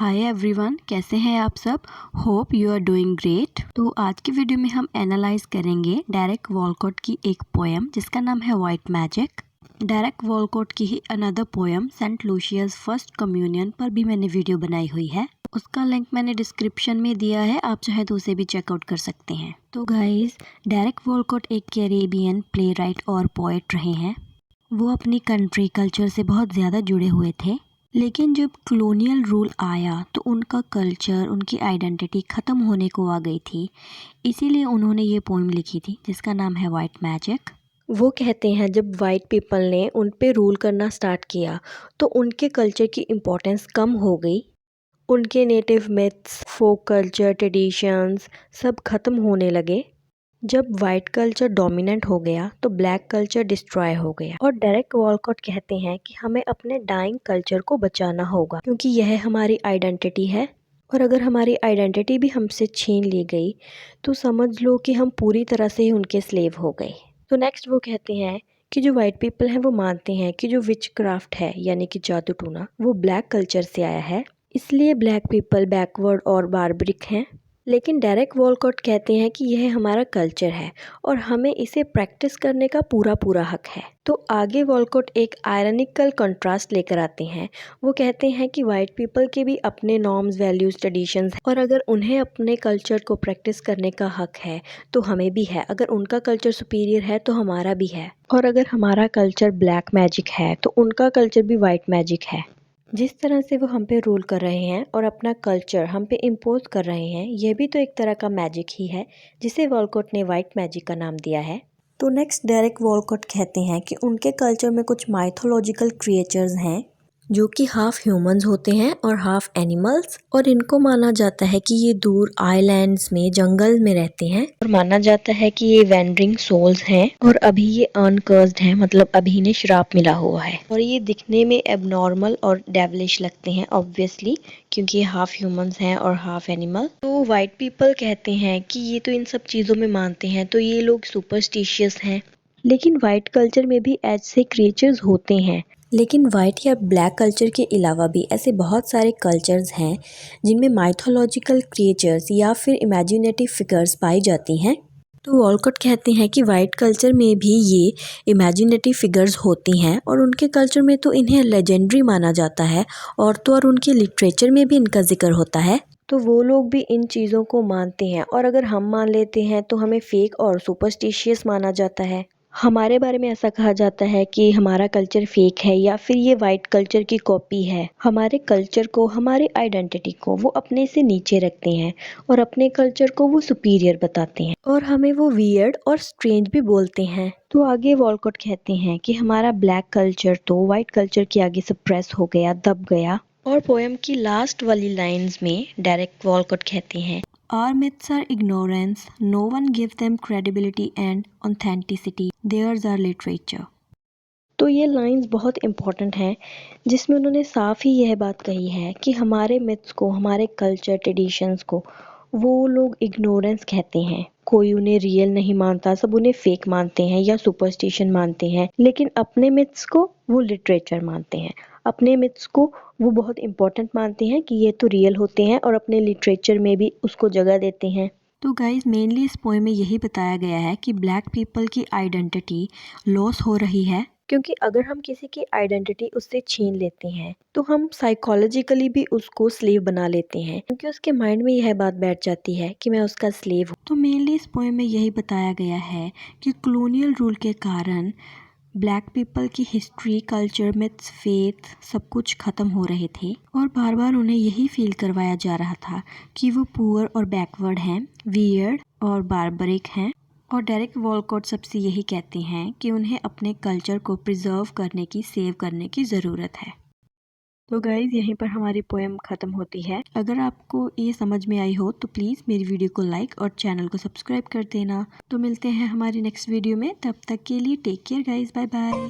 Hi everyone, कैसे हैं आप सब। Hope you are doing great. तो आज की वीडियो में हम एनालाइज करेंगे डेरेक वॉलकॉट की एक पोएम जिसका नाम है वाइट मैजिक। डेरेक वॉलकॉट की ही another poem Saint Lucia's first communion पर भी मैंने वीडियो बनाई हुई है, उसका लिंक मैंने डिस्क्रिप्शन में दिया है, आप चाहे तो उसे भी चेकआउट कर सकते हैं। तो गाइज, डेरेक वॉलकॉट एक कैरेबियन प्ले राइट और पोएट रहे हैं। वो अपनी कंट्री कल्चर से बहुत ज़्यादा जुड़े हुए थे, लेकिन जब कॉलोनियल रूल आया तो उनका कल्चर, उनकी आइडेंटिटी ख़त्म होने को आ गई थी। इसीलिए उन्होंने ये पोएम लिखी थी जिसका नाम है वाइट मैजिक। वो कहते हैं जब वाइट पीपल ने उन पे रूल करना स्टार्ट किया तो उनके कल्चर की इम्पोर्टेंस कम हो गई। उनके native myths, folk culture, traditions सब ख़त्म होने लगे। जब वाइट कल्चर डोमिनेंट हो गया तो ब्लैक कल्चर डिस्ट्रॉय हो गया। और डेरेक वॉलकॉट कहते हैं कि हमें अपने डाइंग कल्चर को बचाना होगा क्योंकि यह हमारी आइडेंटिटी है, और अगर हमारी आइडेंटिटी भी हमसे छीन ली गई तो समझ लो कि हम पूरी तरह से ही उनके स्लेव हो गए। तो नेक्स्ट वो कहते हैं कि जो वाइट पीपल हैं वो मानते हैं कि जो विच क्राफ्ट है यानी कि जादू टूना वो ब्लैक कल्चर से आया है, इसलिए ब्लैक पीपल बैकवर्ड और बार्बरिक हैं। लेकिन डेरेक वॉलकॉट कहते हैं कि यह हमारा कल्चर है और हमें इसे प्रैक्टिस करने का पूरा पूरा हक है। तो आगे वॉलकॉट एक आयरनिकल कंट्रास्ट लेकर आते हैं। वो कहते हैं कि वाइट पीपल के भी अपने नॉर्म्स, वैल्यूज, ट्रेडिशंस हैं, और अगर उन्हें अपने कल्चर को प्रैक्टिस करने का हक है तो हमें भी है। अगर उनका कल्चर सुपीरियर है तो हमारा भी है, और अगर हमारा कल्चर ब्लैक मैजिक है तो उनका कल्चर भी वाइट मैजिक है। जिस तरह से वो हम पे रूल कर रहे हैं और अपना कल्चर हम पे इम्पोज कर रहे हैं, यह भी तो एक तरह का मैजिक ही है जिसे वॉलकॉट ने वाइट मैजिक का नाम दिया है। तो नेक्स्ट डेरेक वॉलकॉट कहते हैं कि उनके कल्चर में कुछ माइथोलॉजिकल क्रिएचर्स हैं जो कि हाफ ह्यूमंस होते हैं और हाफ एनिमल्स, और इनको माना जाता है कि ये दूर आइलैंड्स में, जंगल में रहते हैं, और माना जाता है कि ये वेंडरिंग सोल्स हैं और अभी ये अनकर्स्ड हैं, मतलब अभी इन्हें श्राप मिला हुआ है। और ये दिखने में एबनॉर्मल और डेविलिश लगते हैं ऑब्वियसली, क्योंकि ये हाफ ह्यूमंस हैं और हाफ एनिमल। तो वाइट पीपल कहते हैं कि ये तो इन सब चीज़ों में मानते हैं तो ये लोग सुपरस्टिशियस हैं। लेकिन वाइट कल्चर में भी ऐसे क्रिएचर्स होते हैं। लेकिन वाइट या ब्लैक कल्चर के अलावा भी ऐसे बहुत सारे कल्चर्स हैं जिनमें माइथोलॉजिकल क्रिएचर्स या फिर इमेजिनेटिव फिगर्स पाई जाती हैं। तो वॉलकॉट कहते हैं कि वाइट कल्चर में भी ये इमेजिनेटिव फिगर्स होती हैं और उनके कल्चर में तो इन्हें लेजेंडरी माना जाता है, और तो और उनके लिटरेचर में भी इनका जिक्र होता है। तो वो लोग भी इन चीज़ों को मानते हैं, और अगर हम मान लेते हैं तो हमें फेक और सुपरस्टिशियस माना जाता है। हमारे बारे में ऐसा कहा जाता है कि हमारा कल्चर फेक है या फिर ये वाइट कल्चर की कॉपी है। हमारे कल्चर को, हमारी आइडेंटिटी को वो अपने से नीचे रखते हैं और अपने कल्चर को वो सुपीरियर बताते हैं, और हमें वो वियर्ड और स्ट्रेंज भी बोलते हैं। तो आगे वॉलकॉट कहते हैं कि हमारा ब्लैक कल्चर तो वाइट कल्चर के आगे सप्रेस हो गया, दब गया। और पोएम की लास्ट वाली लाइंस में डेरेक वॉलकॉट कहते हैं, Our myths are ignorance, no one gives them credibility and authenticity, theirs are literature। तो ये लाइंस बहुत इम्पॉर्टेंट हैं जिसमें उन्होंने साफ ही यह बात कही है कि हमारे मिथ्स को, हमारे कल्चर, ट्रेडिशंस को वो लोग इग्नोरेंस कहते हैं। कोई उन्हें रियल नहीं मानता, सब उन्हें फेक मानते हैं या सुपरस्टिशन मानते हैं। लेकिन अपने मिथ्स को वो लिटरेचर मानते हैं, अपने मिथ्स को वो बहुत इम्पोर्टेंट मानते हैं कि ये तो रियल होते हैं, और अपने लिटरेचर में भी उसको जगह देते हैं। तो गाइज, मेनली इस पोएम में यही बताया गया है कि ब्लैक पीपल की आइडेंटिटी लॉस हो रही है, क्योंकि अगर हम किसी की आइडेंटिटी उससे छीन लेते हैं तो हम साइकोलॉजिकली भी उसको स्लेव बना लेते हैं, क्योंकि उसके माइंड में यह बात बैठ जाती है कि मैं उसका स्लेव हूँ। तो मेनली इस पोएम में यही बताया गया है कि कॉलोनियल रूल के कारण ब्लैक पीपल की हिस्ट्री, कल्चर, मिथ्स, फेथ सब कुछ ख़त्म हो रहे थे, और बार बार उन्हें यही फील करवाया जा रहा था कि वो पुअर और बैकवर्ड हैं, वियर्ड और बार्बरिक हैं। और डेरेक वॉलकॉट सबसे यही कहते हैं कि उन्हें अपने कल्चर को प्रिजर्व करने की, सेव करने की ज़रूरत है। तो गाइज़, यहीं पर हमारी पोएम ख़त्म होती है। अगर आपको ये समझ में आई हो तो प्लीज़ मेरी वीडियो को लाइक और चैनल को सब्सक्राइब कर देना। तो मिलते हैं हमारी नेक्स्ट वीडियो में, तब तक के लिए take care guys, bye bye.